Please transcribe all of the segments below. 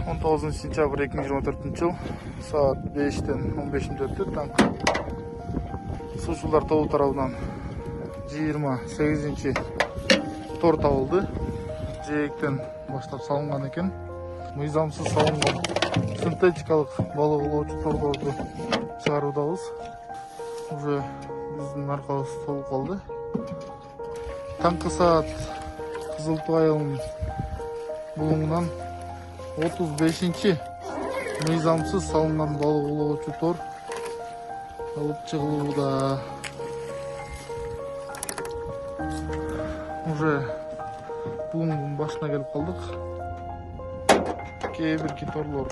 19-сентябрь 2024 жыл саат 5-тен 15-те өтті. Танк сушылдар тобы тарабынан 28-ші тор табылды. Жээктен баштап салынган экен. Мыйзамсыз салынган синтетикалык балык улоочу торлорду чыгаруудабыз. Уже биздин аркабыз толуп калды. Таңкы саат Кызыл Туу айылынын булуңунан 35-ші мыйзамсыз салынган балык улоочу тор алып чыгылууда. Уже булуңдун башына келип калдык. Кээ бир торлор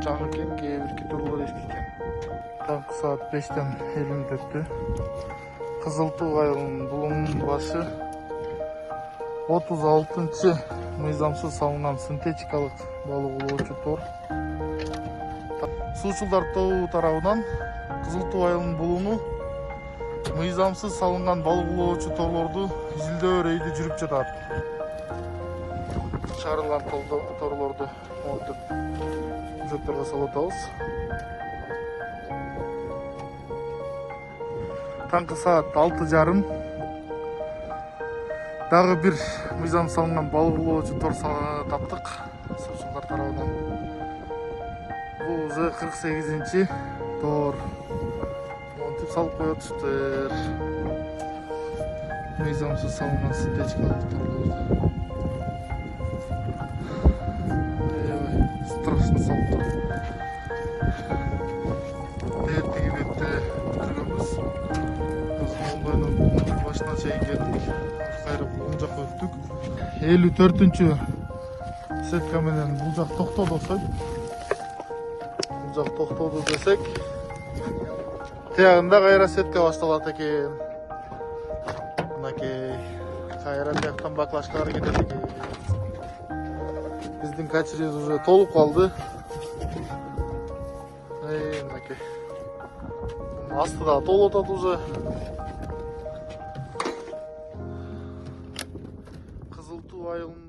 чак экен, кээ бир торлор эски экен. Таңкы саат 5-тен 50 өттү. Кызыл Туу айылынын булуңдун башы 36-чы мыйзамсыз салынган синтетикалык балык улоочу тор. Суучулдар тобу тарабынан Кызыл Туу айылынын булуңу мыйзамсыз салынган балык улоочу торлорду изилдөө рейди жүрүп жатат. Чыгарылган торлорду монтип жүктөргө салып атабыз. Таңкы саат 6:30 дагы бир мыйзам салынган балык улоочу тор таптык суучулдар тарабынан. Бул уже 48-чи тор. Монтип салып коётуштар. Мыйзамсыз салынган синтетикалык торлорду. Страшно салып тур. Эртеги бетте жүргөнбүз. Оңдойдон башына чейин келдик. Кайрып бул жакка өттүк. 54-чү сетка менен бул жак токтоду окшойт. Бул жак токтоду десек, тиягында кайра сетка башталат экен. Мынакей кайра тияктан баклашкалар кетет экен. Биздин качерибиз уже толуп калды. Мынакей. Асты да толуп атат уже. Кызыл Туу айылынын